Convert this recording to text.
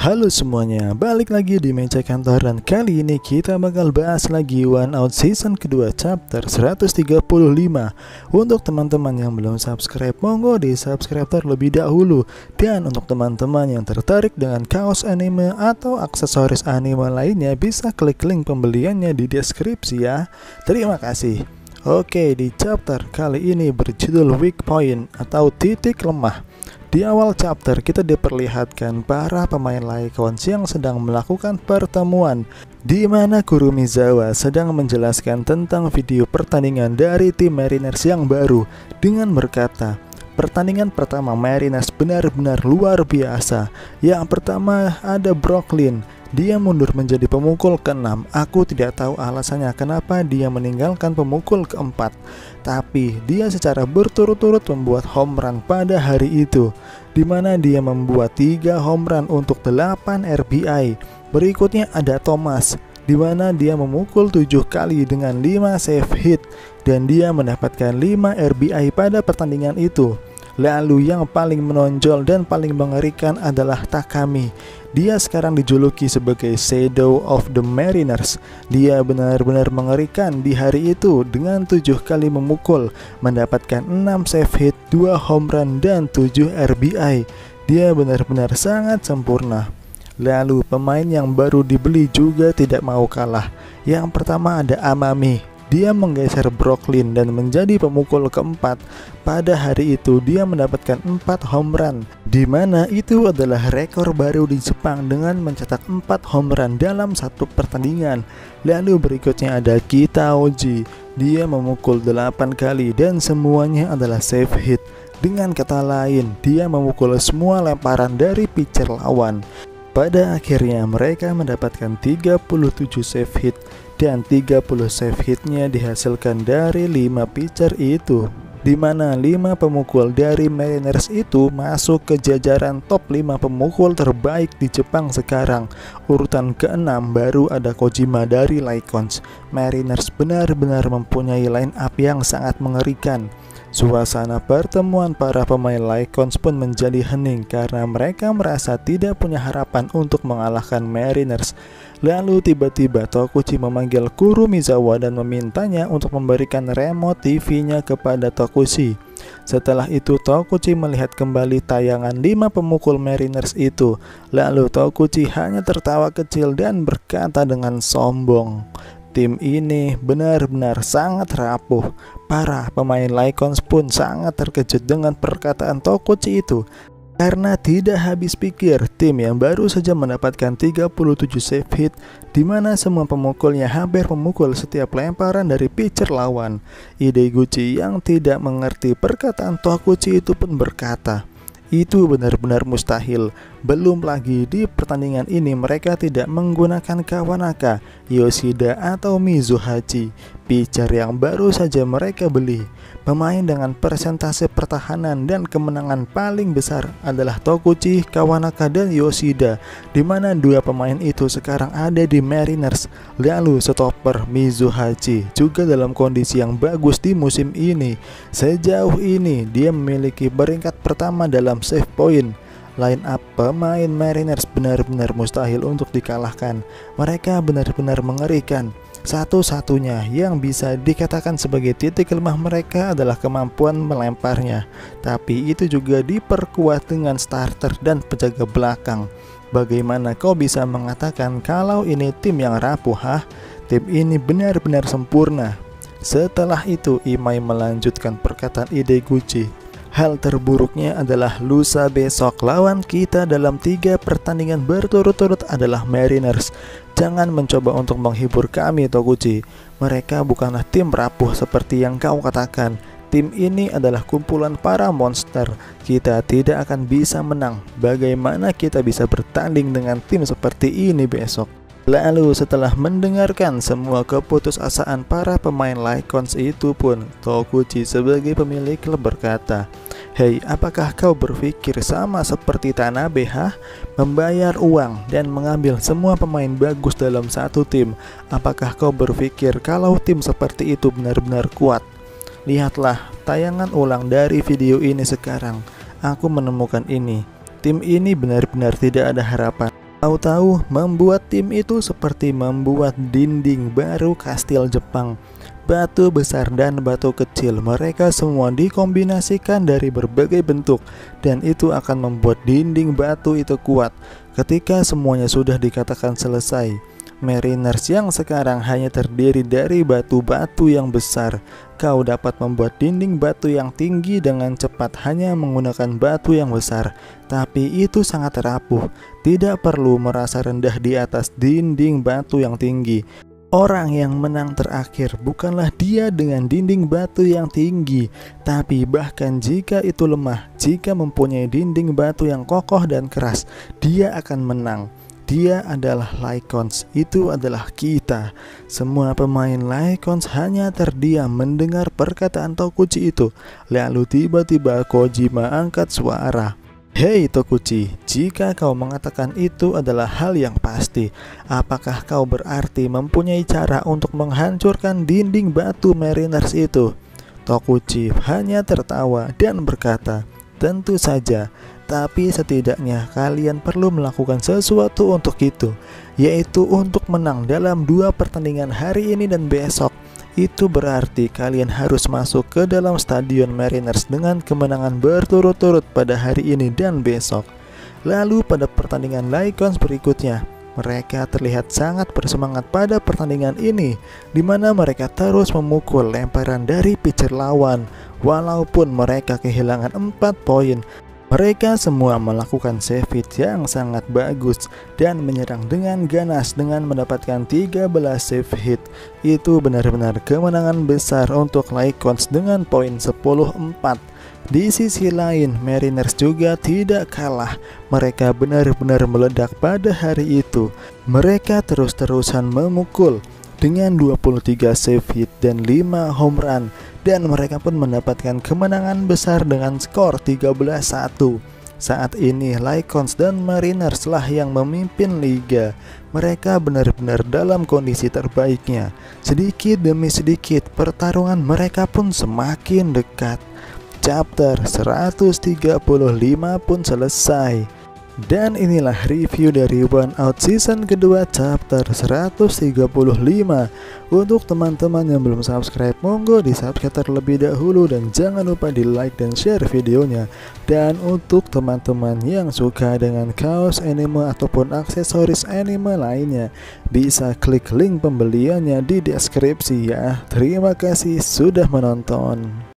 Halo semuanya, balik lagi di meja kantor dan kali ini kita bakal bahas lagi One Out season kedua chapter 135. Untuk teman-teman yang belum subscribe, monggo di subscribe terlebih dahulu. Dan untuk teman-teman yang tertarik dengan kaos anime atau aksesoris anime lainnya, bisa klik link pembeliannya di deskripsi ya. Terima kasih. Oke, di chapter kali ini berjudul Weak Point atau titik lemah. Di awal chapter kita diperlihatkan para pemain Lycons yang sedang melakukan pertemuan, di mana Kurumizawa sedang menjelaskan tentang video pertandingan dari tim Mariners yang baru dengan berkata, pertandingan pertama Mariners benar-benar luar biasa. Yang pertama ada Brooklyn. Dia mundur menjadi pemukul ke-6. Aku tidak tahu alasannya kenapa dia meninggalkan pemukul ke-4. Tapi dia secara berturut-turut membuat home run pada hari itu, di mana dia membuat 3 home run untuk 8 RBI. Berikutnya ada Thomas, di mana dia memukul 7 kali dengan 5 save hit dan dia mendapatkan 5 RBI pada pertandingan itu. Lalu yang paling menonjol dan paling mengerikan adalah Takami. Dia sekarang dijuluki sebagai Shadow of the Mariners. Dia benar-benar mengerikan di hari itu dengan 7 kali memukul, mendapatkan 6 save hit, 2 home run dan 7 RBI. Dia benar-benar sangat sempurna. Lalu pemain yang baru dibeli juga tidak mau kalah. Yang pertama ada Amami. Dia menggeser Brooklyn dan menjadi pemukul ke-4. Pada hari itu dia mendapatkan 4 home run, di mana itu adalah rekor baru di Jepang dengan mencetak 4 home run dalam satu pertandingan. Lalu berikutnya ada Kitaoji. Dia memukul 8 kali dan semuanya adalah save hit. Dengan kata lain, dia memukul semua lemparan dari pitcher lawan. Pada akhirnya mereka mendapatkan 37 save hit dan 30 save hitnya dihasilkan dari 5 pitcher itu, di mana 5 pemukul dari Mariners itu masuk ke jajaran top 5 pemukul terbaik di Jepang sekarang. Urutan ke-6 baru ada Kojima dari Lycons. Mariners benar-benar mempunyai line up yang sangat mengerikan. Suasana pertemuan para pemain Lycons pun menjadi hening karena mereka merasa tidak punya harapan untuk mengalahkan Mariners. Lalu tiba-tiba Tokuchi memanggil Kurumizawa dan memintanya untuk memberikan remote TV-nya kepada Tokuchi. Setelah itu Tokuchi melihat kembali tayangan 5 pemukul Mariners itu. Lalu Tokuchi hanya tertawa kecil dan berkata dengan sombong, tim ini benar-benar sangat rapuh. Para pemain Lycons pun sangat terkejut dengan perkataan Tokuchi itu, karena tidak habis pikir tim yang baru saja mendapatkan 37 save hit, di mana semua pemukulnya hampir memukul setiap lemparan dari pitcher lawan. Ideguchi yang tidak mengerti perkataan Tokuchi itu pun berkata, itu benar-benar mustahil. Belum lagi di pertandingan ini mereka tidak menggunakan Kawanaka, Yoshida atau Mizuhachi, pitcher yang baru saja mereka beli. Pemain dengan persentase pertahanan dan kemenangan paling besar adalah Tokuchi, Kawanaka dan Yoshida, di mana 2 pemain itu sekarang ada di Mariners. Lalu stopper Mizuhachi juga dalam kondisi yang bagus di musim ini. Sejauh ini dia memiliki peringkat pertama dalam save point. Line up pemain Mariners benar-benar mustahil untuk dikalahkan. Mereka benar-benar mengerikan. Satu-satunya yang bisa dikatakan sebagai titik lemah mereka adalah kemampuan melemparnya. Tapi itu juga diperkuat dengan starter dan penjaga belakang. Bagaimana kau bisa mengatakan kalau ini tim yang rapuh, ha? Tim ini benar-benar sempurna. Setelah itu Imai melanjutkan perkataan Ideguchi. Hal terburuknya adalah lusa besok lawan kita dalam 3 pertandingan berturut-turut adalah Mariners. Jangan mencoba untuk menghibur kami, Tokuchi. Mereka bukanlah tim rapuh seperti yang kau katakan. Tim ini adalah kumpulan para monster. Kita tidak akan bisa menang. Bagaimana kita bisa bertanding dengan tim seperti ini besok? Lalu setelah mendengarkan semua keputusasaan para pemain Lycons itu pun, Tokuchi sebagai pemilik klub berkata, hei, apakah kau berpikir sama seperti Tanabe, ha? Membayar uang dan mengambil semua pemain bagus dalam satu tim. Apakah kau berpikir kalau tim seperti itu benar-benar kuat? Lihatlah tayangan ulang dari video ini sekarang. Aku menemukan ini. Tim ini benar-benar tidak ada harapan. Tahu-tahu membuat tim itu seperti membuat dinding baru kastil Jepang. Batu besar dan batu kecil mereka semua dikombinasikan dari berbagai bentuk, dan itu akan membuat dinding batu itu kuat. Ketika semuanya sudah dikatakan selesai, Mariners yang sekarang hanya terdiri dari batu-batu yang besar, kau dapat membuat dinding batu yang tinggi dengan cepat hanya menggunakan batu yang besar. Tapi itu sangat rapuh, tidak perlu merasa rendah di atas dinding batu yang tinggi. Orang yang menang terakhir bukanlah dia dengan dinding batu yang tinggi, tapi bahkan jika itu lemah, jika mempunyai dinding batu yang kokoh dan keras, dia akan menang. Dia adalah Lycons, itu adalah kita. Semua pemain Lycons hanya terdiam mendengar perkataan Tokuchi itu. Lalu tiba-tiba Kojima angkat suara. Hei Tokuchi, jika kau mengatakan itu adalah hal yang pasti, apakah kau berarti mempunyai cara untuk menghancurkan dinding batu Mariners itu? Tokuchi hanya tertawa dan berkata, tentu saja. Tapi setidaknya kalian perlu melakukan sesuatu untuk itu, yaitu untuk menang dalam 2 pertandingan hari ini dan besok. Itu berarti kalian harus masuk ke dalam stadion Mariners dengan kemenangan berturut-turut pada hari ini dan besok. Lalu pada pertandingan Lycons berikutnya, mereka terlihat sangat bersemangat pada pertandingan ini, di mana mereka terus memukul lemparan dari pitcher lawan. Walaupun mereka kehilangan 4 poin, mereka semua melakukan save hit yang sangat bagus dan menyerang dengan ganas dengan mendapatkan 13 save hit. Itu benar-benar kemenangan besar untuk Lycons dengan poin 10-4. Di sisi lain, Mariners juga tidak kalah. Mereka benar-benar meledak pada hari itu. Mereka terus-terusan memukul dengan 23 save hit dan 5 home run, dan mereka pun mendapatkan kemenangan besar dengan skor 13-1. Saat ini Lycons dan Mariners lah yang memimpin liga. Mereka benar-benar dalam kondisi terbaiknya. Sedikit demi sedikit pertarungan mereka pun semakin dekat. Chapter 135 pun selesai. Dan inilah review dari One Out season kedua chapter 135. Untuk teman-teman yang belum subscribe, monggo di subscribe terlebih dahulu dan jangan lupa di like dan share videonya. Dan untuk teman-teman yang suka dengan kaos anime ataupun aksesoris anime lainnya, bisa klik link pembeliannya di deskripsi ya. Terima kasih sudah menonton.